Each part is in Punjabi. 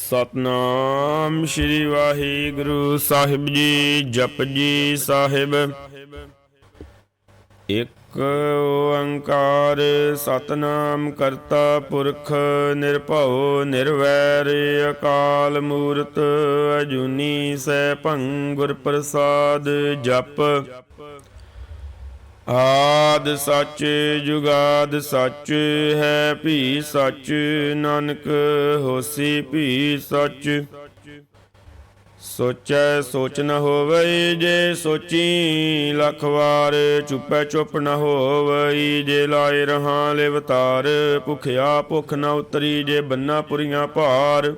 ਸਤਨਾਮ ਸ਼੍ਰੀ ਵਾਹਿਗੁਰੂ ਸਾਹਿਬ ਜੀ। ਜਪ ਜੀ ਸਾਹਿਬ। ਇੱਕ ਓੰਕਾਰ ਸਤਨਾਮ ਕਰਤਾ ਪੁਰਖ ਨਿਰਭਉ ਨਿਰਵੈਰ ਅਕਾਲ ਮੂਰਤ ਅਜੂਨੀ ਸੈਭੰ ਗੁਰ ਪ੍ਰਸਾਦ। ਜਪ ਆਦ ਸੱਚ ਜੁਗਾਦ ਸੱਚ ਹੈ ਭੀ ਸੱਚ ਨਾਨਕ ਹੋਸੀ ਭੀ ਸੱਚ। ਸੋਚੈ ਸੋਚ ਨ ਹੋਵਈ ਜੇ ਸੋਚੀ ਲੱਖ ਵਾਰ। ਚੁੱਪੈ ਚੁੱਪ ਨ ਹੋਵਈ ਜੇ ਲਾਏ ਰਹਾਂ ਲਿਵਤਾਰ। ਭੁਖਿਆ ਭੁੱਖ ਨ ਉਤਰੀ ਜੇ ਬੰਨਾ ਪੁਰੀਆਂ ਭਾਰ।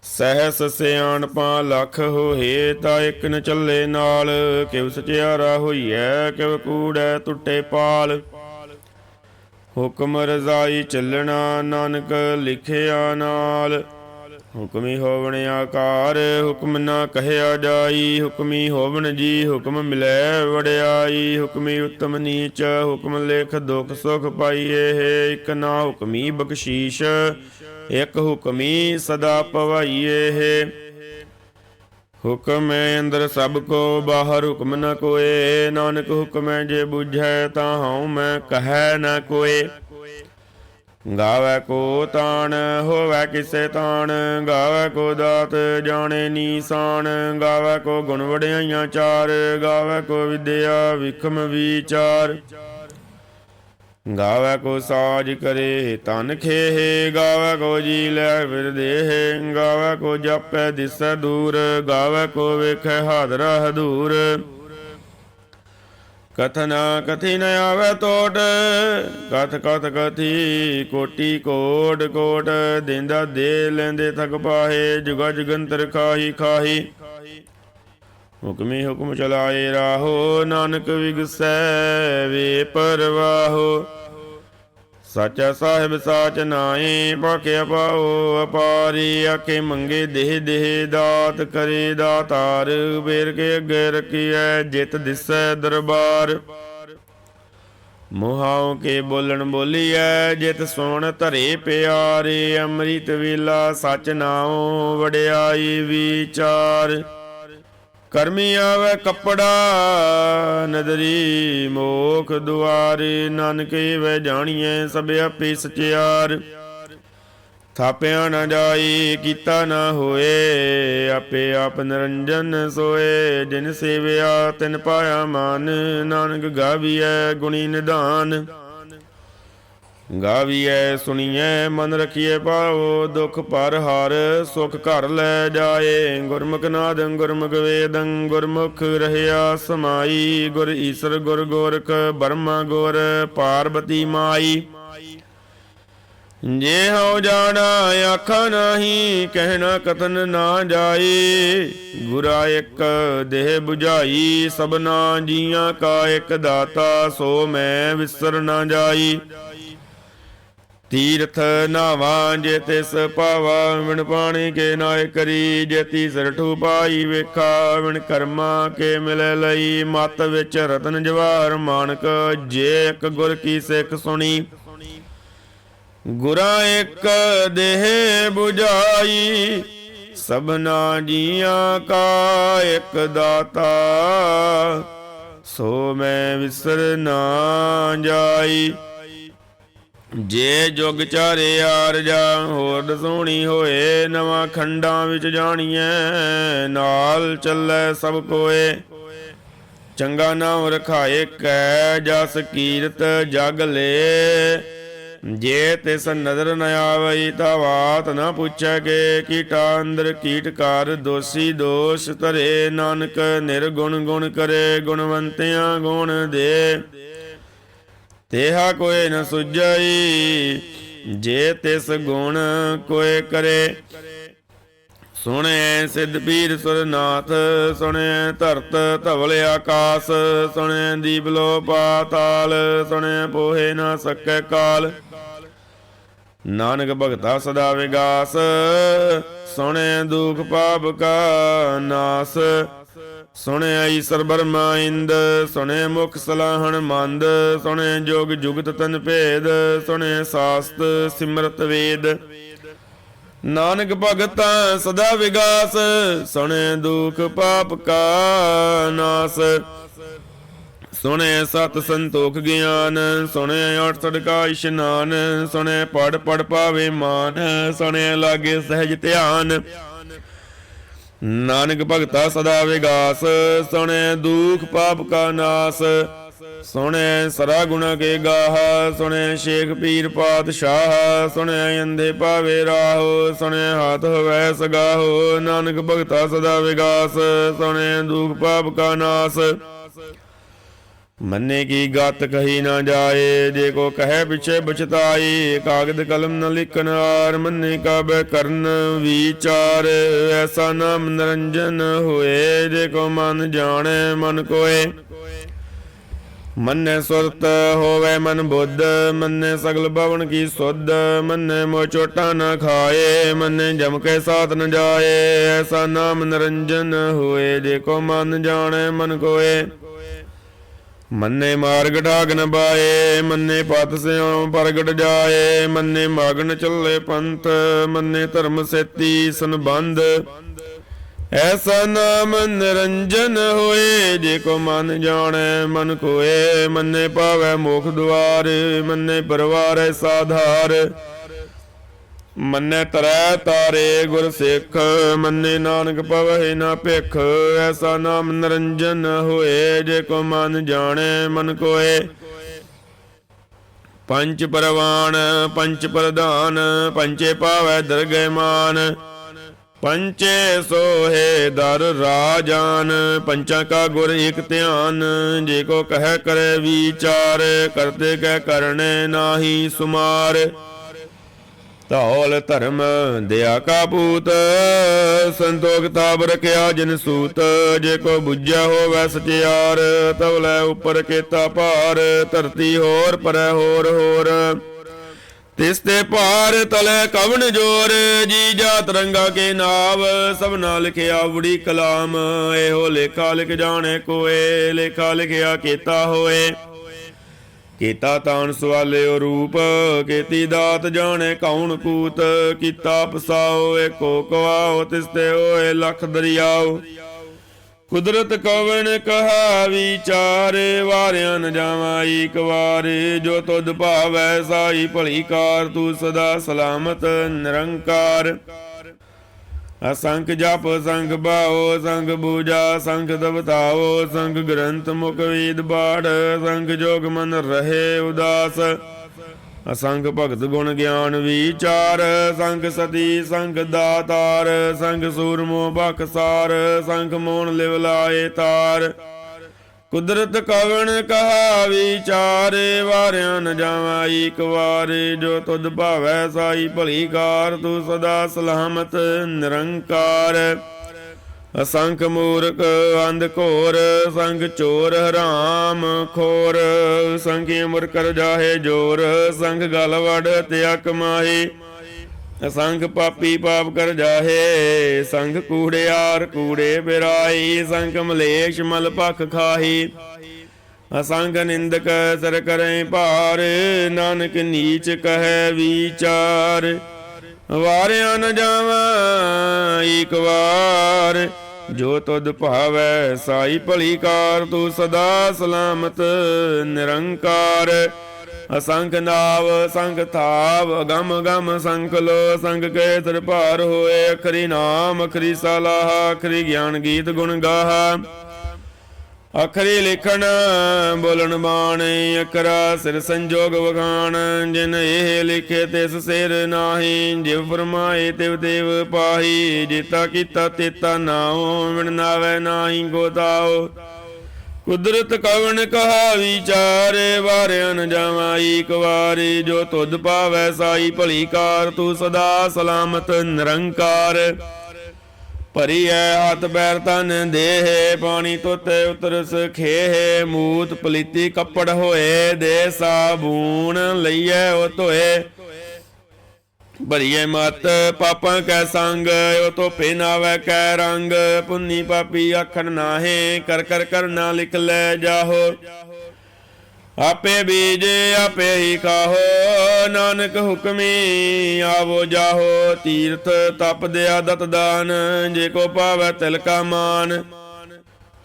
ਸਹਿਸ ਸਿਆਣਪਾਂ ਲੱਖ ਹੋਏ ਤਾਂ ਇੱਕ ਨ ਚੱਲੇ ਨਾਲ। ਕਿਵ ਸਚਿਆਰਾ ਹੋਈਐ ਕਿਵ ਕੂੜੈ ਟੁੱਟੇ ਪਾਲ। ਹੁਕਮ ਰਜ਼ਾਈ ਚੱਲਣਾ ਨਾਨਕ ਲਿਖਿਆ ਨਾਲ। ਹੁਕਮੀ ਹੋਵਣ ਆਕਾਰ ਹੁਕਮ ਨਾ ਕਹਿਆ ਜਾਈ। ਹੁਕਮੀ ਹੋਵਣ ਜੀ ਹੁਕਮ ਮਿਲੈ ਵਡਿਆਈ। ਹੁਕਮੀ ਉੱਤਮ ਨੀਚ ਹੁਕਮ ਲੇਖ ਦੁਖ ਸੁਖ ਪਾਈਏ। ਇੱਕ ਨਾ ਹੁਕਮੀ ਬਖਸ਼ੀਸ਼ ਇੱਕ ਹੁਕਮੀ ਸਦਾ ਭਵਾਈਏ। ਹੁਕਮ ਹੈ ਅੰਦਰ ਸਭ ਕੋ ਬਾਹਰ ਹੁਕਮ ਨ ਕੋਏ। ਨਾਨਕ ਹੁਕਮੈ ਜੇ ਬੁਝੈ ਤਾਂ ਹਉ ਮੈਂ ਕਹੈ ਨ ਕੋਏ। ਗਾਵੈ ਕੋ ਤਾਣ ਹੋਵੈ ਕਿਸੇ ਤਾਣ। ਗਾਵੈ ਕੋ ਦਾਤ ਜਾਣੇ ਨੀਸਾਨ। ਗਾਵੈ ਕੋ ਗੁਣ ਵਡਿਆਈਆਂ ਚਾਰ। ਗਾਵੈ ਕੋ ਵਿਦਿਆ ਵਿਖਮ ਵਿਚਾਰ। ਗਾਵੈ ਕੋ ਸਾਜ ਕਰੇ ਤਨ ਖੇਹ। ਗਾਵੈ ਕੋ ਜੀ ਲੈ ਫਿਰ ਦੇਹ। ਗਾਵੈ ਕੋ ਜਾਪੈ ਦਿਸੈ ਦੂਰ। ਗਾਵੈ ਕੋ ਵੇਖੈ ਹਾਦਰਾ ਹਦੂਰ। ਕਥਨਾ ਕਥੀ ਨ ਆਵੈ ਟੋਟ। ਕਥ ਕਥ ਕਥੀ ਕੋਟੀ ਕੋਟ ਕੋਟ। ਦੇਂਦਾ ਦੇ ਲੈਂਦੇ ਥਕ ਪਾਹੇ। ਜੁਗਾ ਜੁਗੰਤਰ ਖਾਹੀ ਖਾਹੀ। ਹੁਕਮੀ ਹੁਕਮ ਚਲਾਏ ਰਾਹੋ। ਨਾਨਕ ਵਿਗਸੈ ਵੇ ਪਰਵਾਹੋ। ਸਾਚਾ ਸਾਹਿਬ ਸਾਚ ਨਾਏ ਭਾਖਿਆ ਪਾਓ ਅਪਾਰੀ। ਆਖੇ ਮੰਗੇ ਦੇਹ ਦੇਹ ਦਾਤ ਕਰੇ ਦਾਤਾਰ। ਬੇਰ ਕੇ ਅੱਗੇ ਰੱਖੀਐ ਜਿਤ ਦਿਸੈ ਦਰਬਾਰ। ਮੁਹਾਉ ਕੇ ਬੋਲਣ ਬੋਲੀਐ ਜਿਤ ਸੁਣ ਧਰੇ ਪਿਆਰੇ। ਅੰਮ੍ਰਿਤ ਵੇਲਾ ਸਚ ਨਾਉ ਵਡਿਆਈ ਵਿਚਾਰ। ਕਰਮੀ ਆਵੈ ਕੱਪੜਾ ਨਦਰੀ ਮੋਖ ਦੁਆਰੇ। ਨਾਨਕ ਵੈ ਜਾਣੀਐ ਸਭ ਆਪੇ ਸਚਿਆਰ। ਥਾਪਿਆ ਨ ਜਾਈ ਕੀਤਾ ਨ ਹੋਏ। ਆਪੇ ਆਪ ਨਿਰੰਜਨ ਸੋਏ। ਜਿਨ ਸੇਵਿਆ ਤਿਨ ਪਾਇਆ ਮਾਨ। ਨਾਨਕ ਗਾਵੀਐ ਗੁਣੀ ਨਿਧਾਨ। ਗਾਵੀਐ ਸੁਣੀਐ ਮਨ ਰਖੀਐ ਪਾਓ। ਦੁਖ ਪਰ ਹਰ ਸੁਖ ਘਰ ਲੈ ਜਾਏ। ਗੁਰਮੁਖ ਨਾਦੰ ਗੁਰਮੁਖ ਵੇਦੰ ਗੁਰਮੁਖ ਰਹਿਆ ਸਮਾਈ। ਗੁਰ ਈਸਰ ਗੁਰ ਗੋਰਖ ਬਰਮਾ ਗੁਰ ਪਾਰਬਤੀ ਮਾਈ। ਜੇ ਹਉ ਜਾਣਾ ਆਖਾ ਨਾਹੀ ਕਹਿਣਾ ਕਥਨ ਨਾ ਜਾਏ। ਗੁਰਾ ਇੱਕ ਦੇਹ 부ਝਾਈ ਸਭਨਾ ਜੀਆਂ ਕਾ ਇੱਕ ਦਾਤਾ। ਸੋ ਮੈਂ ਵਿਸਰ ਨਾ ਜਾਈ। ਤੀਰਥ ਨਾਵਾਂ ਜੇ ਤਿਸ ਪਾਵਾ। ਵਿਣ ਪਾਣੀ ਕੇ ਨਾਇ ਕਰੀ। ਜੇ ਤੀਸਰ ਠੂ ਪਾਈ ਵੇਖਾ। ਵਿਣ ਕਰਮਾ ਕੇ ਮਿਲੈ ਲਈ। ਮਤ ਵਿੱਚ ਰਤਨ ਜਵਾਹਰ ਮਾਨਕ। ਜੇ ਇੱਕ ਗੁਰ ਕੀ ਸਿੱਖ ਸੁਣੀ। ਗੁਰਾਂ ਇੱਕ ਦੇਹ 부ਝਾਈ ਸਭਨਾ ਜੀਆਂ ਕਾ ਇੱਕ ਦਾਤਾ। ਸੋ ਮੈਂ ਵਿਸਰ ਨਾ ਜਾਈ। ਜੇ ਜੁਗ ਚਾਰੇ ਆਰਜਾ ਹੋਰ ਦਸੋਣੀ ਹੋਏ। ਨਵਾਂ ਖੰਡਾਂ ਵਿੱਚ ਜਾਣੀਐ ਨਾਲ ਚੱਲੈ ਸਭ ਕੋਏ। ਚੰਗਾ ਨਾਮ ਰਖਾਏ ਕੈ ਜਸ ਕੀਰਤ ਜਗ ਲੇ। ਜੇ ਤਿਸ ਨਦਰ ਨ ਆਵਈ ਤਾਂ ਬਾਤ ਨਾ ਪੁੱਛੈ ਕੇ। ਕੀਟਾ ਅੰਦਰ ਕੀਟਕਾਰ ਦੋਸੀ ਦੋਸ਼ ਧਰੇ। ਨਾਨਕ ਨਿਰਗੁਣ ਗੁਣ ਕਰੇ ਗੁਣਵੰਤਿਆਂ ਗੁਣ ਦੇ। ਤੇਹਾ ਕੋਇ ਨ ਸੁਝਈ ਜੇ ਤਿਸ ਗੁਣ ਕੋਇ ਕਰੇ। ਸੁਣਿਐ ਸਿੱਧ ਪੀਰ ਸੁਰਨਾਥ। ਸੁਣਿਐ ਧਰਤ ਧਵਲ ਆਕਾਸ। ਸੁਣਿਐ ਦੀਪ ਲੋ ਪਾਤਾਲ। ਸੁਣਿਐ ਪੋਹੇ ਨਾ ਸਕੈ ਕਾਲ। ਨਾਨਕ ਭਗਤਾ ਸਦਾ ਵਿਗਾਸ। ਸੁਣਿਐ ਦੁਖ ਪਾਪ ਕਾ ਨਾਸ। ਸੁਣਿਆ ਈਸਰ ਬਰਮਾ ਇੰਦ। ਸੁਣੇ ਮੁਖ ਸਲਾਹਣ ਮੰਦ। ਸੁਣੇ ਜੋਗ ਜੁਗਤ ਤਨ ਭੇਦ। ਸੁਣੇ ਸਾਸਤ ਸਿਮਰਤ ਵੇਦ। ਨਾਨਕ ਭਗਤਾਂ ਸਦਾ ਵਿਗਾਸ, ਸੁਣੇ ਦੁਖ ਪਾਪ ਕਾ ਨਾਸ। ਸੁਣੇ ਸਤ ਸੰਤੋਖ ਗਿਆਨ, ਸੁਣੇ ਅਠ ਸੜਕਾ ਇਸ਼ਨਾਨ। ਸੁਣੇ ਪੜ ਪੜ ਪਾਵੇ ਮਾਨ, ਸੁਣੇ ਲਾਗੇ ਸਹਿਜ ਧਿਆਨ। ਨਾਨਕ ਭਗਤਾ ਸਦਾ ਵਿਗਾਸ, ਸੁਣੇ ਦੁਖ ਪਾਪ ਕਾ ਨਾਸ। ਸੁਣੇ ਸਰਾ ਗੁਣਾ ਕੇ ਗਾਹਾ, ਸੁਣੇ ਸ਼ੇਖ ਪੀਰ ਪਾਤਸ਼ਾਹ। ਸੁਣੇ ਅੰਧੇ ਪਾਵੇ ਰਾਹੋ, ਸੁਣੇ ਹਾਥ ਹੋਵੈ ਸਗਾਹੋ। ਨਾਨਕ ਭਗਤਾ ਸਦਾ ਵਿਗਾਸ, ਸੁਣੇ ਦੁਖ ਪਾਪ ਕਾ ਨਾਸ। ਮੰਨੇ ਕੀ ਗਤ ਕਹੀ ਨਾ ਜਾਏ, ਜੇ ਕੋ ਕਹੈ ਪਿਛੇ ਬਚਤਾਈ। ਕਾਗਦ ਕਲਮ ਨ ਲਿਖਨ ਹਾਰ, ਮੰਨੇ ਕਾਬੈ ਕਰਨ ਵਿਚਾਰ। ਐਸਾ ਨਾਮ ਨਿਰੰਜਨ ਹੋਏ, ਜੇ ਕੋ ਮਨ ਜਾਣੈ ਮਨ ਕੋਏ। ਮੰਨੇ ਸੁਰਤ ਹੋਵੇ ਮਨ ਬੁੱਧ, ਮੰਨੇ ਸਗਲ ਭਵਨ ਕੀ ਸੁਧ। ਮੰਨੇ ਮੋ ਚੋਟਾ ਨ ਖਾਏ, ਮੰਨੇ ਜਮ ਕੇ ਸਾਥ ਨ ਜਾਏ। ਐਸਾ ਨਾਮ ਨਿਰੰਜਨ ਹੋਏ, ਜੇ ਕੋ ਮਨ ਜਾਣੈ ਮਨ ਕੋਏ। ਮੰਨੇ ਮਾਰਗ ਠਾਗ ਨ ਬਾਏ, ਮੰਨੇ ਪਤ ਸਿਉ ਪ੍ਰਗਟ ਜਾਏ। ਮੰਨੇ ਮਗਨ ਚੱਲੇ ਪੰਥ, ਮੰਨੇ ਧਰਮ ਸੇਤੀ ਸੰਬੰਧ। ਐਸਾ ਨਾਮ ਨਿਰੰਜਨ ਹੋਏ, ਜੇ ਕੋ ਮਨ ਜਾਣੈ ਮਨ ਕੋਏ। ਮੰਨੇ ਪਾਵੈ ਮੋਖ ਦੁਆਰ, ਮੰਨੇ ਪਰਵਾਰੈ ਸਾਧਾਰ। ਮੰਨੇ ਤਰੈ ਤਾਰੇ ਗੁਰ ਸਿੱਖ, ਮੰਨੇ ਨਾਨਕ ਪਵਹਿ ਨਾ ਭਿਖ। ਐਸਾ ਨਾਮ ਨਿਰੰਜਨ ਹੋਏ, ਜੇ ਕੋ ਮਨ ਜਾਣੈ ਮਨ ਕੋਏ। ਪੰਚ ਪਰਵਾਨ ਪੰਚ ਪ੍ਰਧਾਨ, ਪੰਚੇ ਪਾਵੈ ਦਰਗਹਿ ਮਾਨ। ਪੰਚੇ ਸੋਹੇ ਦਰ ਰਾਜਾਨ, ਪੰਚਾਂ ਕਾ ਗੁਰ ਏਕ ਧਿਆਨ। ਜੇ ਕੋ ਕਹਿ ਕਰੇ ਵਿਚਾਰ, ਕਰਤੇ ਕਹਿ ਕਰਨੇ ਨਾਹੀ ਸੁਮਾਰ। ਧੌਲ ਧਰਮ ਦਇਆ ਕਾ ਪੂਤ, ਸੰਤੋਖ ਤਾਪ ਰਖਿਆ ਜਿਨ ਸੂਤ। ਜੇ ਕੋ ਬੁੱਝਿਆ ਹੋਵੈ ਸਚਿਆਰ, ਤਵਲੇ ਉੱਪਰ ਕੀਤਾ ਭਾਰ। ਧਰਤੀ ਹੋਰ ਪਰੈ ਹੋਰ ਹੋਰ, ਤਿਸ ਤੇ ਭਾਰ ਤਲੇ ਕਵਣ ਜੋਰ। ਜੀ ਜਾਤ ਰੰਗਾ ਕੇ ਨਾਵ, ਸਭਨਾ ਲਿਖਿਆ ਬੜੀ ਕਲਾਮ। ਇਹੋ ਲੇਖਾ ਲਿਖ ਜਾਣੇ ਕੋਏ, ਲੇਖਾ ਲਿਖਿਆ ਕੀਤਾ ਹੋਏ। ਕੀਤਾ ਤਾਣ ਸਵਾਲਿਓ ਰੂਪ, ਕੀਤੀ ਦਾਤ ਜਾਣੇ ਕੌਣ ਕੂਤ। ਕੀਤਾ ਪਸਾਓ ਏਕੋ ਕਵਾਓ, ਤਿਸ ਤੇ ਹੋਏ ਲਖ ਦਰਿਆਓ। ਕੁਦਰਤ ਕਵਣ ਕਹਾ ਵਿਚਾਰ, ਵਾਰਿਆ ਨ ਜਾਵਾਂ ਏਕ ਵਾਰ। ਜੋ ਤੁਧ ਭਾਵੈ ਸਾਈ ਭਲੀ ਕਾਰ, ਤੂੰ ਸਦਾ ਸਲਾਮਤ ਨਿਰੰਕਾਰ। ਅਸੰਖ ਜਪ ਸੰਖ ਬਾਓ, ਸੰਖ ਬੂਜਾ ਸੰਖ ਦਬਤਾਓ। ਸੰਖ ਗ੍ਰੰਥ ਮੁਖ ਵੇਦ ਬਾੜ, ਸੰਖ ਜੋਗ ਮਨ ਰਹੇ ਉਦਾਸ। ਅਸੰਖ ਭਗਤ ਗੁਣ ਗਿਆਨ ਵਿਚਾਰ, ਸੰਖ ਸਤੀ ਸੰਖ ਦਾਤਾਰ। ਸੰਖ ਸੂਰਮੋ ਬਖਸਾਰ, ਸੰਖ ਮੋਹਨ ਲਿਵ ਲਾਏ ਤਾਰ। ਕੁਦਰਤ ਕਵਣ ਕਹਾ ਵਿਚਾਰ, ਵਾਰਿਆ ਨ ਜਾਵਾਂ ਏਕ ਵਾਰ। ਜੋ ਤੁਧ ਭਾਵੈ ਸਾਈ ਭਲੀ ਕਾਰ, ਤੂੰ ਸਦਾ ਸਲਾਮਤ ਨਿਰੰਕਾਰ। ਅਸੰਖ ਮੂਰਖ ਅੰਧ ਘੋਰ, ਸੰਖ ਚੋਰ ਹਰਾਮ ਖੋਰ। ਸੰਖ ਉਮਰ ਕਰ ਜਾਹੇ ਜੋਰ, ਸੰਖ ਗਲ ਵੜ ਤਿਆ ਕਮਾਹੀ। ਅਸੰਖ ਪਾਪੀ ਪਾਪ ਕਰ ਜਾਹੇ, ਸੰਖ ਕੂੜਿਆਰ ਕੂੜੇ ਬਿਰਾਈ। ਸੰਖ ਮਲੇਸ਼ ਮਲ ਭਖ ਖਾਹੀ, ਅਸੰਖ ਨਿੰਦਕ ਸਰ ਕਰੈ ਭਾਰ। ਨਾਨਕ ਨੀਚ ਕਹੈ ਵਿਚਾਰ, ਵਾਰਿਆ ਨ ਜਾਵਾਂ ਏਕ ਵਾਰ। ਜੋ ਤੁਧ ਭਾਵੈ ਸਾਈ ਭਲੀ ਕਾਰ, ਤੂੰ ਸਦਾ ਸਲਾਮਤ ਨਿਰੰਕਾਰ। ਅਸੰਖ ਨਾਵ ਸੰਖ ਥਾਵ, ਗਮ ਗਮ ਸੰਖ ਲੋ। ਸੰਖ ਕੇ ਤਰ ਭਾਰ ਹੋਏ, ਅਖਰੀ ਨਾਮ ਅਖਰੀ ਸਲਾਹ। ਅਖਰੀ ਗਿਆਨ ਗੀਤ ਗੁਣ ਗਾਹਾ, ਅਖਰੀ ਲਿਖਣ ਬੋਲਣ ਬਾਣ। ਅਖਰਾ ਸਿਰ ਸੰਜੋਗ ਵਖਾਣ, ਜਿਨ ਇਹ ਲਿਖੇ ਤਿਸ ਸਿਰ ਨਾਹੀ। ਜਿਵ ਫਰਮਾਏ ਤਿਵ ਦੇਵ ਪਾਹੀ, ਜੇਤਾ ਕੀਤਾ ਤੇਤਾ ਨਾਉ। ਵਿਣ ਨਾਵੈ ਨਾਹੀ ਗੋਤਾਉ, ਕੁਦਰਤ ਕਵਣ ਕਹਾ ਵਿਚਾਰ। ਵਾਰਿਆ ਨ ਜਾਵਾਂ ਏਕ ਵਾਰ। ਜੋ ਤੁਧ ਭਾਵੈ ਸਾਈ ਭਲੀ ਕਾਰ, ਤੂੰ ਸਦਾ ਸਲਾਮਤ ਨਿਰੰਕਾਰ। ਭਰੀ ਹੈ ਹੱਥ ਪੈਰ ਤਨ ਦੇਹ, ਪਾਣੀ ਧੋਤੇ ਉਤਰਸ ਖੇਹ। ਮੂਤ ਪਲੀਤੀ ਕੱਪੜ ਹੋਏ, ਦੇ ਸਾਬੂਨ ਲਈਐ ਉਹ ਧੋਏ। ਭਰੀਏ ਮਤ ਪਾਪਾਂ ਕੈ ਸੰਗ, ਉਹ ਧੋਪੇ ਨਾਵੈ ਕੈ ਰੰਗ। ਪੁੰਨੀ ਪਾਪੀ ਆਖਣ ਨਾਹੇ, ਕਰ ਕਰ ਕਰਨਾ ਲਿਖ ਲੈ ਜਾਹੋ। ਆਪੇ ਬੀਜੇ ਆਪੇ ਹੀ ਖਾਹੋ, ਨਾਨਕ ਹੁਕਮੀ ਆਵੋ ਜਾਹੋ। ਤੀਰਥ ਤਪ ਦਿਆ ਦਤ ਦਾਨ, ਜੇ ਕੋ ਪਾਵੈ ਤਿਲ ਕਾ ਮਾਨ।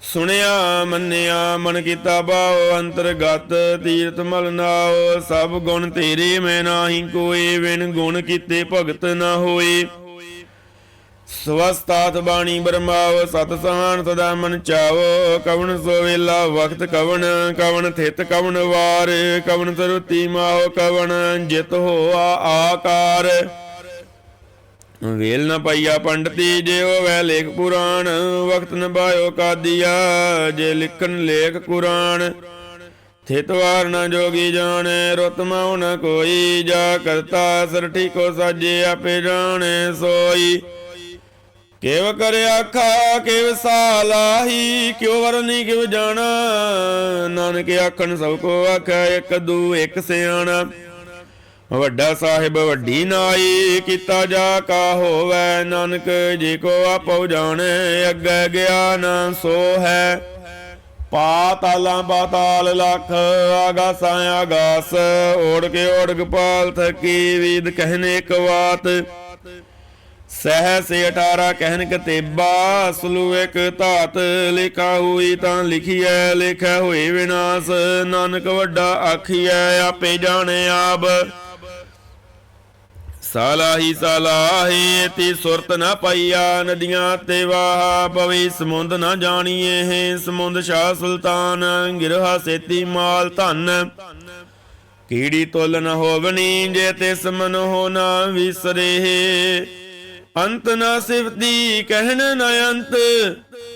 ਸੁਣਿਆ ਮੰਨਿਆ ਮਨ ਕੀਤਾ ਭਾਉ, ਅੰਤਰਗਤ ਤੀਰਥ ਮਲ ਨਾਉ। ਸਭ ਗੁਣ ਤੇਰੇ ਮੈਂ ਨਾਹੀ ਕੋਈ, ਬਿਨ ਗੁਣ ਕੀਤੇ ਭਗਤ ਨਾ ਹੋਈ। ਸਵਸਤਾਤ ਬਾਣੀ ਬਰਮਾਓ, ਸਤ ਸਹਾਨ ਸਦਾ ਮਨ ਚਾਵੋ। ਕਵਣ ਸੋ ਵੇਲਾ ਵਕਤ ਕਵਣ, ਕਵਣ ਥਿਤ ਕਵਣ ਵਾਰ। ਕਵਣ ਸਰੂਤੀ ਮਾਓ, ਕਵਣ ਜਿਤ ਹੋਆ ਆਕਾਰ। ਵੇਲ ਨ ਪਾਈਆ ਪੰਡਤੀ, ਜੇ ਹੋਵੈ ਲੇਖ ਪੁਰਾਣ। ਵਕਤ ਨ ਬਾਇਓ ਕਾਦੀਆ, ਜੇ ਲਿਖਣ ਲੇਖ ਕੁਰਾਨ। ਥਿਤ ਵਾਰ ਨ ਜੋਗੀ ਜਾਣੈ, ਰੁਤ ਮਾਉ ਨ ਕੋਈ। ਜਾ ਕਰਤਾ ਸਰਠੀ ਕੋ ਸਾਜੇ, ਆਪੇ ਜਾਣੈ ਸੋਈ। ਕਿਵ ਕਰ ਆਖਾ ਕਿਵ ਸਾਲਾਹੀ, ਕਿਉ ਵਰਨੀ ਕਿਵ ਜਾਣਾ। ਨਾਨਕ ਆਖਣ ਸਭ ਕੋ ਆਖੈ, ਇੱਕ ਦੂ ਇੱਕ ਸਿਆਣਾ। ਵੱਡਾ ਸਾਹਿਬ ਵੱਡੀ ਨਾਈ, ਕੀਤਾ ਜਾ ਕਾ ਹੋਵੈ। ਨਾਨਕ ਜੀ ਕੋ ਆਪਉ ਜਾਣੈ, ਅੱਗੇ ਗਿਆਨ ਸੋ ਹੈ। ਪਾਤਾਲਾਂ ਪਾਤਾਲ ਲੱਖ, ਆਗਾਸਾਂ ਆਗਾਸ। ਓੜ ਕੇ ਓੜ ਗੋਪਾਲ ਥਕੀ, ਵੀਦ ਕਹਿਨੇ ਇੱਕ ਬਾਤ। ਸਹਿ ਸੇ 18 ਕਹਿਨ ਕਤੇਬਾ, ਸਲੂ ਇੱਕ ਧਾਤ। ਲਿਖਾ ਹੋਈ ਤਾਂ ਲਿਖੀਐ, ਲਿਖਿਆ ਹੋਏ ਵਿਨਾਸ਼। ਨਾਨਕ ਵੱਡਾ ਆਖੀਐ, ਆਪੇ ਜਾਣੇ ਆਪ। ਸਾਲਾਹੀ ਸਾਲਾਹੀ ਤੀ ਸੁਰਤ ਨਾ ਪਾਈਆ, ਨਦੀਆਂ ਤੇ ਵਾਹ ਪਵੀ। ਸਮੁੰਦ ਨਾ ਜਾਣੀਏ ਸਮੁੰਦ ਸ਼ਾਹ ਸੁਲਤਾਨ। ਗਿਰਹਾ ਸੇਤੀ ਮਾਲ ਧਨ, ਕੀੜੀ ਤੁਲ ਨ ਹੋਵਨੀ। ਜੇ ਤਿਸ ਮਨ ਹੋ ਨਾ ਵਿਸਰੇ, ਅੰਤ ਨ ਸਿਫਤੀ ਕਹਿਣ ਨ ਅੰਤ।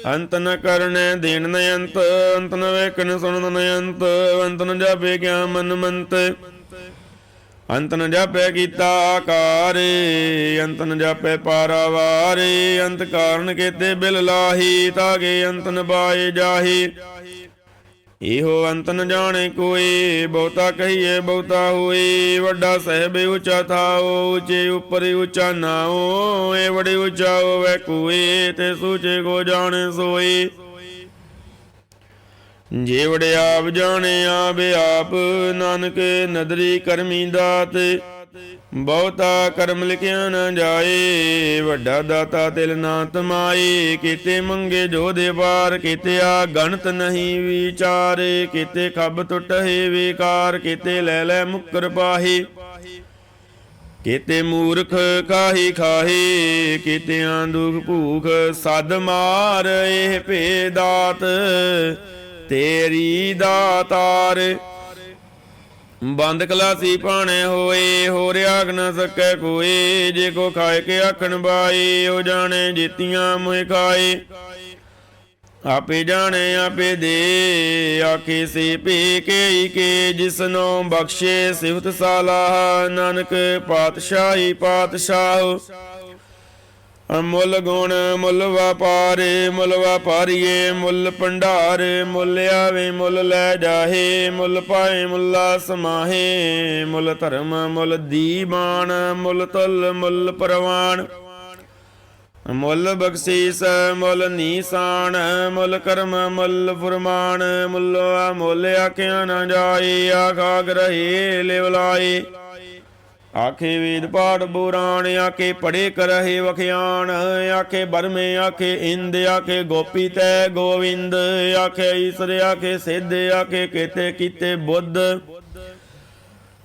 ਅੰਤ ਨ ਕਰਨੈ ਦੇਣ ਨ ਅੰਤ, ਅੰਤ ਨ ਵੇਖਣ ਸੁਣਨ ਨ ਅੰਤ। ਅੰਤ ਨ ਜਾਪੇ ਗਿਆਨ ਮਨ ਮੰਤ, ਅੰਤ ਨ ਜਾਪੈ ਕੀਤਾ ਆਕਾਰ। ਅੰਤ ਨ ਜਾਪੈ ਪਾਰਾਵਾਰ, ਅੰਤ ਕਾਰਨ ਕੇਤੇ ਬਿਲ ਲਾਹੀ। ਤਾਗੇ ਅੰਤ ਨ ਪਾਏ ਜਾਹੀ, ਇਹੋ ਅੰਤ ਨ ਜਾਣੇ ਕੋਈ। ਬਹੁਤਾ ਕਹੀਏ ਬਹੁਤਾ ਹੋਏ, ਵੱਡਾ ਸਹਿਬ ਉੱਚਾ ਥਾਓ। ਉੱਚੇ ਉੱਪਰ ਉੱਚਾ ਨਾਓ, ਇਹ ਬੜੇ ਉੱਚਾ ਹੋਵੇ ਕੋਈ। ਤੇ ਸੂਚੇ ਕੋ ਜਾਣੇ ਸੋਈ, ਜੇ ਵੜੇ ਆਪ ਜਾਣੇ ਆਪ ਆਪ। ਨਾਨਕ ਨਦਰੀ ਕਰਮੀ ਦਾਤ, ਬਹੁਤਾ ਕਰਮ ਲਿਖਿਆ ਨ ਜਾਏ। ਵੱਡਾ ਦਾਤਾ ਤਿਲ ਨਾ ਤਮਾਏ, ਕੀਤੇ ਮੰਗੇ ਜੋ ਦੇ ਪਾਰ। ਕੀਤੇ ਆ ਗਣਤ ਨਹੀਂ ਵਿਚਾਰ, ਕੀਤੇ ਖੱਬ ਟੁੱਟੇ ਵਿਕਾਰ। ਕੀਤੇ ਲੈ ਲੈ ਮੁੱਕਰ ਪਾਹੀ, ਕੀਤੇ ਮੂਰਖ ਕਾਹੀ ਖਾਹੀ। ਕੀਤਿਆਂ ਦੁਖ ਭੂਖ ਸਦ ਮਾਰ, ਇਹ ਭੇ ਦਾਤ ਤੇਰੀ ਦਾਤਾਰ। ਬੰਦ ਖਲਾਸੀ ਭਾਣੇ ਹੋਏ, ਹੋ ਰਿਆਗ ਨ ਸਕੈ ਕੋਈ। ਜੇ ਕੋ ਖਾਏ ਕੇ ਆਖਣ ਬਾਈ, ਉਹ ਜਾਣੇ ਜੀਤੀਆਂ ਮੋਹਿ ਖਾਏ। ਆਪੇ ਜਾਣੇ ਆਪੇ ਦੇ, ਆਖੇ ਸੇ ਭੇ ਕੇ ਕੇ। ਜਿਸਨੋ ਬਖਸ਼ੇ ਸਿਫਤ ਸਾਲਾਹ, ਨਾਨਕ ਪਾਤਸ਼ਾਹੀ ਪਾਤਸ਼ਾਹ। ਮੁੱਲ ਗੁਣ ਮੁੱਲ ਵਪਾਰ, ਮੁੱਲ ਵਪਾਰੀਏ ਮੁੱਲ ਭੰਡਾਰ। ਮੁੱਲ ਆਵੇ ਮੁੱਲ ਲੈ ਜਾਹੇ, ਮੁੱਲ ਪਾਏ ਮੁੱਲਾ ਸਮਾਹੇ। ਮੁੱਲ ਧਰਮ ਮੁੱਲ ਦੀਵਾਨ, ਮੁੱਲ ਤੁਲ ਮੁੱਲ ਪ੍ਰਵਾਨ। ਮੁੱਲ ਬਖਸ਼ੀਸ ਮੁੱਲ ਨੀਸਾਨ, ਮੁੱਲ ਕਰਮ ਮੁੱਲ ਫੁਰਮਾਨ। ਮੁੱਲ ਮੁੱਲ ਆਖਿਆ ਨਾ ਜਾਏ, ਆਖਾਗ ਰਹੇ ਲਿਵ ਲਾਏ। ਆਖੇ ਵੇਦ ਪਾਠ ਪੁਰਾਣ, ਆਖੇ ਪੜੇ ਕਰਹਿ ਵਖਿਆਣ। ਆਖੇ ਬਰਮੇ ਆਖੇ ਇੰਦ, ਆਖੇ ਗੋਪੀ ਤੈ ਗੋਵਿੰਦ। ਆਖੇ ਈਸਰ ਆਖੇ ਸਿੱਧ, ਆਖੇ ਕੀਤੇ ਕੀਤੇ ਬੁੱਧ।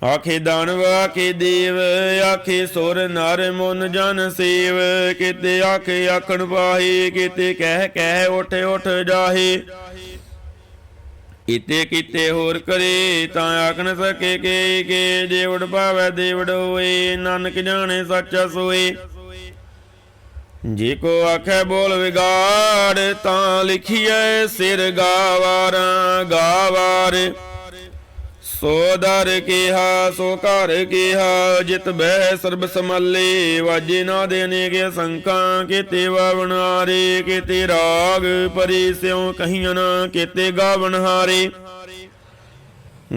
ਆਖੇ ਦਾਨਵ ਆਖੇ ਦੇਵ, ਆਖੇ ਸੁਰ ਨਰ ਮੁਨ ਜਨ ਸੇਵ। ਕੀਤੇ ਆਖੇ ਆਖਣ ਪਾਹੀ, ਕੀਤੇ ਕਹਿ ਕਹਿ ਉਠ ਉਠ ਜਾਹੇ। ਕੀਤੇ ਕੀਤੇ ਹੋਰ ਕਰੇ, ਤਾਂ ਆਖ ਨ ਸਕੇ ਕੇ। ਜੇ ਉਡ ਭਾਵੈ ਦੇਵੜ ਹੋਏ, ਨਾਨਕ ਜਾਣੇ ਸੱਚਾ ਸੋਏ। ਜੇ ਕੋ ਆਖੈ ਬੋਲ ਵਿਗਾੜ, ਤਾਂ ਲਿਖੀਐ ਸਿਰ ਗਾਵਾਰਾਂ ਗਾਵਾਰ। ਸੋ ਦਰ ਕਿਹਾ ਸੋ ਘਰ ਕਿਹਾ, ਜਿਤ ਬਹਿ ਸਰਬ ਸਮੱਲੇ। ਵਾਜੇ ਨਾ ਦੇ ਅਨੇਕ ਸੰਕਾਂ, ਕੀਤੇ ਵਾਵਣ ਹਾਰੇ। ਕੀਤੇ ਰਾਗ ਪਰੀ ਸਿਉ ਕਹੀਆਂ, ਕੀਤੇ ਗਾਵਣ ਹਾਰੇ।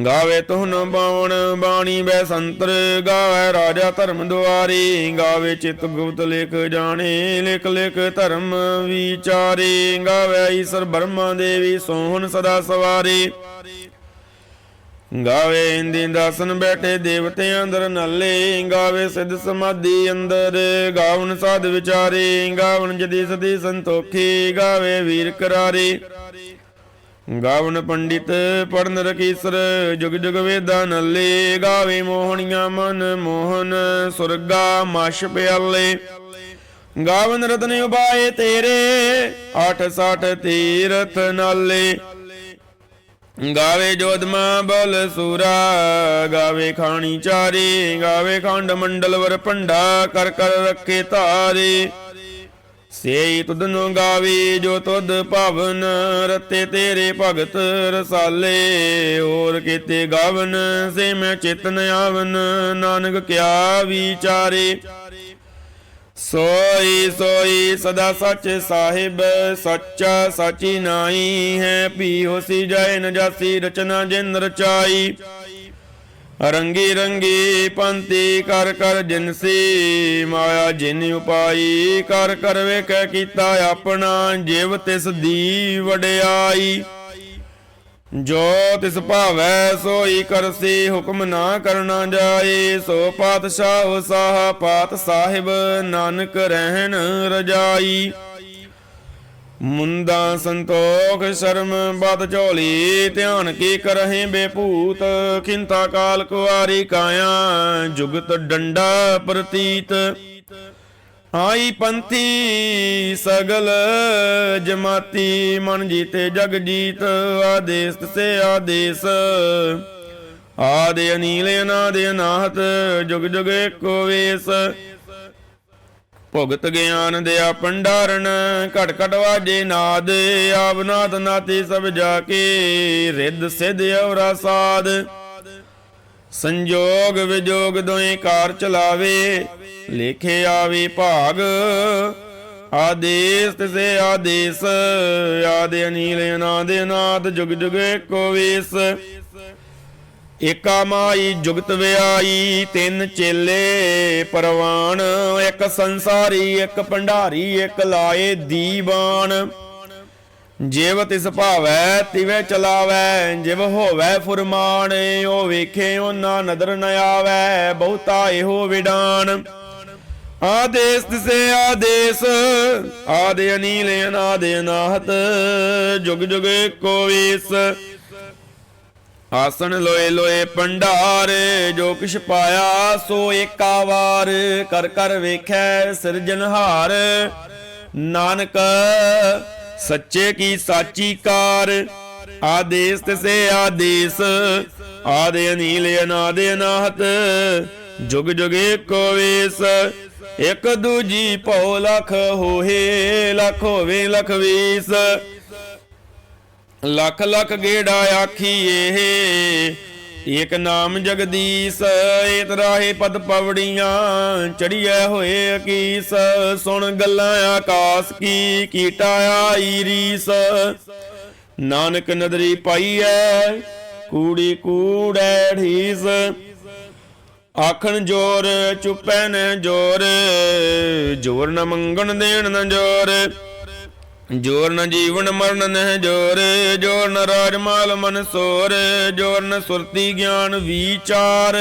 ਗਾਵੇ ਤੁਹਨ ਬਾਵਣ ਬਾਣੀ ਬੈ ਸੰਤਰ, ਗਾਵੇ ਰਾਜਾ ਧਰਮ ਦੁਆਰੇ। ਗਾਵੇ ਚਿਤ ਗੁਪਤ ਲਿਖ ਜਾਣੇ, ਲਿਖ ਲਿਖ ਧਰਮ ਵਿਚਾਰੇ। ਗਾਵੇ ਈਸਰ ਬ੍ਰਹਮਾ ਦੇਵੀ ਸੋਹਣ ਸਦਾ ਸਵਾਰੇ। ਗਾਵੇ ਇੰਦੀ ਦਾਸਨ ਬੈਠੇ ਦੇਵਤੇ ਅੰਦਰ ਨਾਲੇ, ਗਾਵੇ ਸਿੱਧ ਸਮਾਧੀ ਅੰਦਰ, ਗਾਵਨ ਸਾਧ ਵਿਚਾਰੇ, ਗਾਵਨ ਜਦੀ ਸਦੀ ਸੰਤੋਖੀ, ਗਾਵੇ ਵੀਰ ਕਰਾਰੇ, ਗਾਵਨ ਪੰਡਿਤ ਪੜਨ ਰਕੀਸਰ, ਜੁਗ ਜੁਗ ਵੇਦਾ ਨੱਲੇ, ਗਾਵੇ ਮੋਹਣੀਆਂ ਮਨ ਮੋਹਨ, ਸੁਰਗਾ ਮਛ ਪਿਆਲੇ, ਗਾਵਨ ਰਤਨ ਉਬਾਏ ਤੇਰੇ, 860 ਤੀਰਥ ਨਾਲੇ, ਗਾਵੇ ਜੋਧਮਾ ਬਲ ਸੂਰਾ, ਗਾਵੇ ਖਾਣੀ ਚਾਰੇ, ਗਾਵੇ ਖੰਡ ਮੰਡਲ ਵਰ ਭੰਡਾ, ਕਰ ਕਰ ਰੱਖੇ ਧਾਰੇ, ਸੇਈ ਤੁਧ ਨੂੰ ਗਾਵੇ ਜੋ ਤੁਧ ਭਵਨ, ਰਤੇ ਤੇਰੇ ਭਗਤ ਰਸਾਲੇ, ਹੋਰ ਕੀਤੇ ਗਾਵਨ ਸੇ ਮੈਂ ਚੇਤਨ ਆਵਨ, ਨਾਨਕ ਕਿਆ ਵਿਚਾਰੇ, ਸੋਈ ਸੋਈ ਸਦਾ ਸੱਚ ਸਾਹਿਬ, ਸੱਚਾ ਸਾਚੀ ਨਾਈ ਹੈ, ਪੀ ਹੋਸੀ ਜਾਏ ਨ ਜਾਸੀ, ਰਚਨਾ ਜਿਨ ਰਚਾਈ, ਰੰਗੀ ਰੰਗੀ ਪੰਤੀ ਕਰ ਕਰ ਜਿਨਸੀ, ਮਾਇਆ ਜਿਨ ਉਪਾਈ, ਕਰ ਕਰ ਵੇਖੈ ਕੀਤਾ ਆਪਣਾ, ਜਿਵ ਤਿਸ ਦੀ ਵਡਿਆਈ, ਜੋ ਤਿਸ ਭਾਵੈ ਸੋਈ ਕਰਸੀ, ਹੁਕਮ ਨਾ ਕਰਨਾ ਜਾਏ, ਸੋ ਪਾਤਸ਼ਾਹ ਸਾਹ ਪਾਤ ਸਾਹਿਬ, ਨਾਨਕ ਰਹਿਣ ਰਜਾਈ, ਮੁੰਦਾ ਸੰਤੋਖ ਸ਼ਰਮ ਬਦ ਝੋਲੀ, ਧਿਆਨ ਕੀ ਕਰਹਿ ਬੇਭੂਤ, ਖਿੰਤਾ ਕਾਲ ਕੁਆਰੀ ਕਾਇਆ, ਜੁਗਤ ਡੰਡਾ ਪ੍ਰਤੀਤ, ਆਈ ਪੰਥੀ ਸਗਲ ਜਮਾਤੀ, ਮਨ ਜੀਤੇ ਜਗ ਜੀਤ, ਆਦੇਸ ਸੇ ਆਦੇਸ, ਆਦਿ ਅਨੀਲ ਅਨਾਦਿ ਅਨਾਹਤ, ਜੁਗ ਜੁਗ ਏਕੋ ਵੇਸ, ਭੁਗਤ ਗਿਆਨ ਦਿਆ ਭੰਡਾਰਨ, ਘਟ ਘਟ ਵਾਜੇ ਨਾਦ, ਆਵਨਾਥ ਨਾਤੀ ਸਭ ਜਾ ਕੇ, ਰਿੱਧ ਸਿੱਧ ਔਰਾ ਸਾਧ, ਸੰਜੋਗ ਵਿਜੋਗ ਦੋਏ ਕਾਰ ਚਲਾਵੇ, ਲੇਖੇ ਆਵੇ ਭਾਗ, ਆਦੇਸ ਤਿਸੇ ਆਦੇਸ, ਆਦਿ ਅਨੀਲ ਅਨਾਦ ਅਨਾਦ, ਜੁਗ ਜੁਗ ਏਕੋ ਵੇਸ, ਏਕਾ ਮਾਈ ਜੁਗਤ ਵਿਆਈ, ਤਿੰਨ ਚੇਲੇ ਪਰਵਾਨ, ਇੱਕ ਸੰਸਾਰੀ ਇੱਕ ਭੰਡਾਰੀ, ਇੱਕ ਲਾਏ ਦੀਵਾਨ, ਜਿਵ ਤਿਸ ਭਾਵੈ ਤਿਵੇਂ ਚਲਾਵੈ, ਜਿਵ ਹੋਵੈ ਫੁਰਮਾਨ, ਉਹ ਵੇਖੇ ਉਹਨਾਂ ਨਦਰ ਨ ਆਵੈ, ਬਹੁਤਾ ਇਹੋ ਵਿਡਾਨ, ਆਦੇਸ ਤਿਸੇ ਆਦੇਸ, ਆਦਿ ਅਨੀਲ ਅਨਾਦ ਅਨਾਹਤ, ਜੁਗ ਜੁਗ ਏਕੋ ਵੇਸ, ਆਸਣ ਲੋਏ ਲੋਏ ਭੰਡਾਰ, ਜੋ ਕਿਛ ਪਾਇਆ ਸੋ ਏਕਾ ਵਾਰ, ਕਰ ਕਰ ਵੇਖੈ ਸਿਰਜਨਹਾਰ, ਨਾਨਕ ਸੱਚੇ ਕੀ ਸਾਚੀ ਕਾਰ, ਆਦੇਸ ਤਿਸੇ ਆਦੇਸ, ਆਦਿ ਅਨੀਲ ਅਨਾਦ ਅਨਾਹਤ, ਜੁਗ ਜੁਗ ਏਕੋ ਵੇਸ, ਇਕ ਦੂਜੀ ਭਉ ਲਖ ਹੋਏ, ਲਖ ਹੋਵੇ ਲਖ ਵੀਸ, ਲੱਖ ਲੱਖ ਗੇੜਾ ਆਖੀਏ, ਏਕ ਨਾਮ ਜਗਦੀਸ਼, ਏਤ ਰਾਹੇ ਪਦ ਪਵੜੀਆਂ, ਚੜੀਐ ਹੋਏ ਅਕੀਸ, ਸੁਣ ਗੱਲਾਂ ਆਕਾਸ ਕੀ, ਕੀਟਾ ਆਈ ਰੀਸ, ਨਾਨਕ ਨਦਰੀ ਪਾਈਐ, ਕੂੜੀ ਕੂੜੈ ਢੀਸ, ਆਖਣ ਜੋਰ ਚੁੱਪੈ ਨ ਜੋਰ, ਜੋਰ ਨ ਮੰਗਣ ਦੇਣ ਨ ਜੋਰ, ਜੋਰ ਨ ਜੀਵਨ ਮਰਨ ਨਹਿ ਜੋਰ, ਜੋਰ ਨ ਰਾਜ ਮਾਲ ਮਨ ਸੋਰ, ਜੋਰ ਨ ਸੁਰਤੀ ਗਿਆਨ ਵਿਚਾਰ,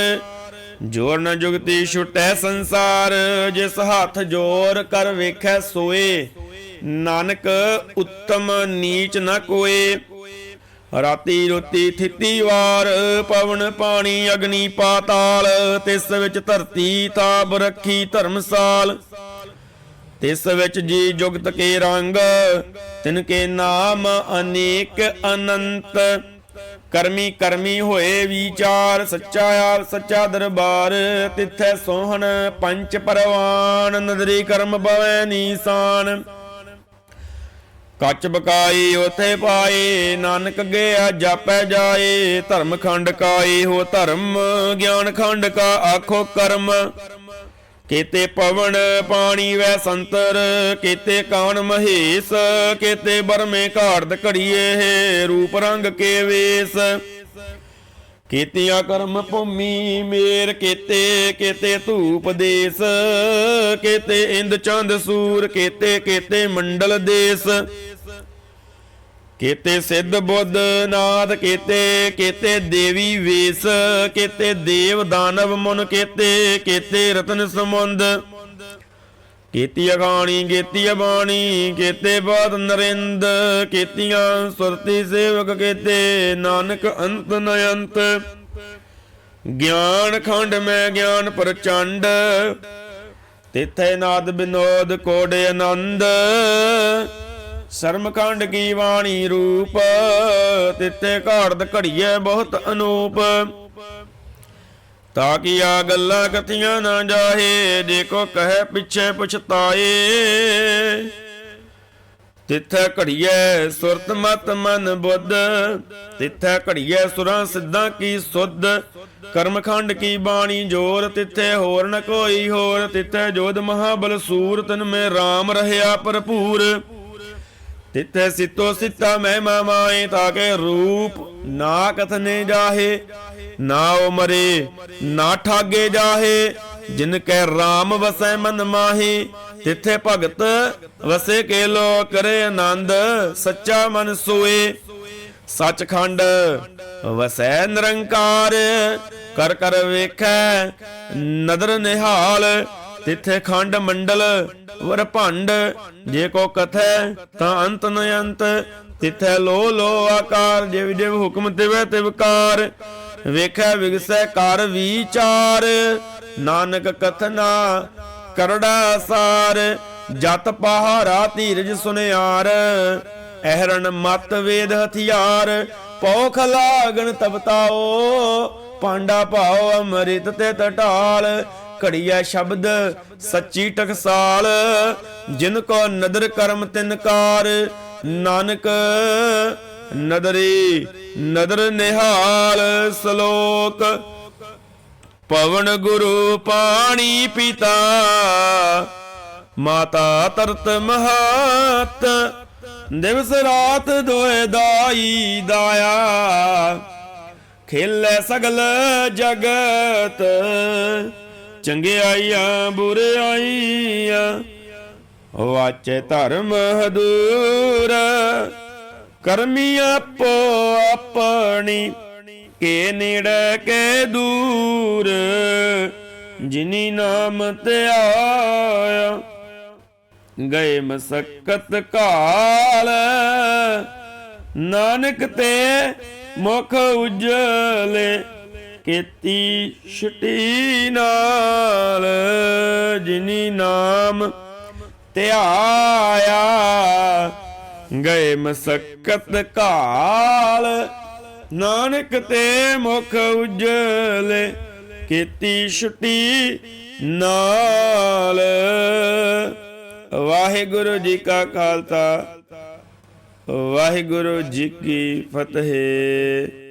ਜੋਰ ਨ ਜੁਗਤੀ ਛੁਟੈ ਸੰਸਾਰ, ਜਿਸ ਹੱਥ ਜੋਰ ਕਰ ਵੇਖੈ ਸੋਏ, ਨਾਨਕ ਉੱਤਮ ਨੀਚ ਨ ਕੋਏ, ਰਾਤੀ ਰੋਤੀ ਥਿਤੀ ਵਾਰ, ਪਵਨ ਪਾਣੀ ਅਗਨੀ ਪਾਤਾਲ, ਤਿਸ ਵਿੱਚ ਧਰਤੀ ਤਾਪ ਰੱਖੀ ਧਰਮਸਾਲ, ਤਿਸ ਵਿੱਚ ਜੀ ਜੁਗਤ ਕੇ ਰੰਗ, ਤਿਨ ਕੇ ਨਾਮ ਅਨੇਕ ਅਨੰਤ, ਕਰਮੀ ਕਰਮੀ ਹੋਏ ਵਿਚਾਰ, ਸੱਚਾ ਆਪ ਸੱਚਾ ਦਰਬਾਰ, ਤਿੱਥੈ ਸੋਹਣ ਪੰਚ ਪਰਵਾਨ, ਨਦਰੀ ਕਰਮ ਬਵੈ ਨੀਸਾਨ, ਕੱਚ ਬਕਾਈ ਉਥੇ ਪਾਏ, ਨਾਨਕ ਗਿਆ ਜਾਪੈ ਜਾਏ, ਧਰਮ ਖੰਡ ਕਾਏ ਹੋ ਧਰਮ, ਗਿਆਨ ਖੰਡ ਕਾ ਆਖੋ ਕਰਮ, ਕੀਤੇ ਪਵਨ ਪਾਣੀ ਵੈ ਸੰਤਰ, ਕੀਤੇ ਕਾਨ ਮਹੇਸ਼, ਕੀਤੇ ਬਰਮੇ ਘਾੜਤ ਘੜੀਏ, ਰੂਪ ਰੰਗ ਕੇ ਵੇਸ, ਕੀਤੀਆਂ ਕਰਮ ਭੂਮੀ ਮੇਰ, ਕੀਤੇ ਕੀਤੇ ਧੂਪ ਦੇਸ, ਕੀਤੇ ਇੰਦ ਚੰਦ ਸੂਰ, ਕੀਤੇ ਕੀਤੇ ਮੰਡਲ ਦੇਸ, केते सिद्ध बुद्ध नाथ केते केते देवी वेश केते देव दानव मुन केते केते रतन समुंद केती अखाणी केती अबाणी केते बात नरेंद केतियां सुरती सेवक केते नानक अंत न अंत ज्ञान खंड में ज्ञान प्रचंड तिथे नाद विनोद कोडे आनंद शर्मखंड की वाणी रूप तिथे घाड़त घड़िए बहुत अनूप ताकि आ गल्ला कथियां ना जाहे जेको कहे पिछे पछताए तिथे घड़िए सुरत मत मन बुद्ध तिथे घड़िए सुरां सिद्धां की सुध कर्मखंड की बाणी जोर तिथे होर न कोई होर तिथे जोध महाबल सूर तन में राम रहया भरपूर तिथे सितो सिता महिमा माए ताके रूप ना कथने जाहे ना ओ मरे ना ठागे जाहे जिनके राम वसै मन माहे तिथे भगत वसे के लो करे आनंद सच्चा मन सोए सचखंड वसै निरंकार कर कर वेखै नदर निहाल तिथे खंड मंडल वर भंड जे को कथै ता अंत न अंत तिथे लो लो आकार जिव जिव हुक्म तिवै तिवकार वेखै विगसै कर विचार नानक कथना करड़ा सार जत पहारा धीरज सुनियार अहरण मत वेद हथियार पौख लागन तबताओ पांडा भाओ अमृत ते तटाल घड़िया शब्द सच्ची टकसाल जिनको नदर कर्म तिनकार नानक नदरी नदर निहाल श्लोक पवन गुरु पानी पिता माता तरत महत दिवस रात दोए दाई दाया खेले सगल जगत चंगियाइयां बुराइयां वाचे धर्म हदूर करमी आपो अपनी के नेड़े के दूर जिनी नाम ते आया गए मसक्कत काल नानक ते मुख उजले केती छटी नाल जिनी नाम ਧਿਆਇਆ ਗਏ ਮਸਕਤ ਕਾਲ ਨਾਨਕ ਤੇ ਮੁਖ ਉਜਲੇ ਕੀਤੀ ਛੁੱਟੀ ਨਾਲ। ਵਾਹਿਗੁਰੂ ਜੀ ਕਾ ਖਾਲਸਾ ਵਾਹਿਗੁਰੂ ਜੀ ਕੀ ਫਤਿਹ।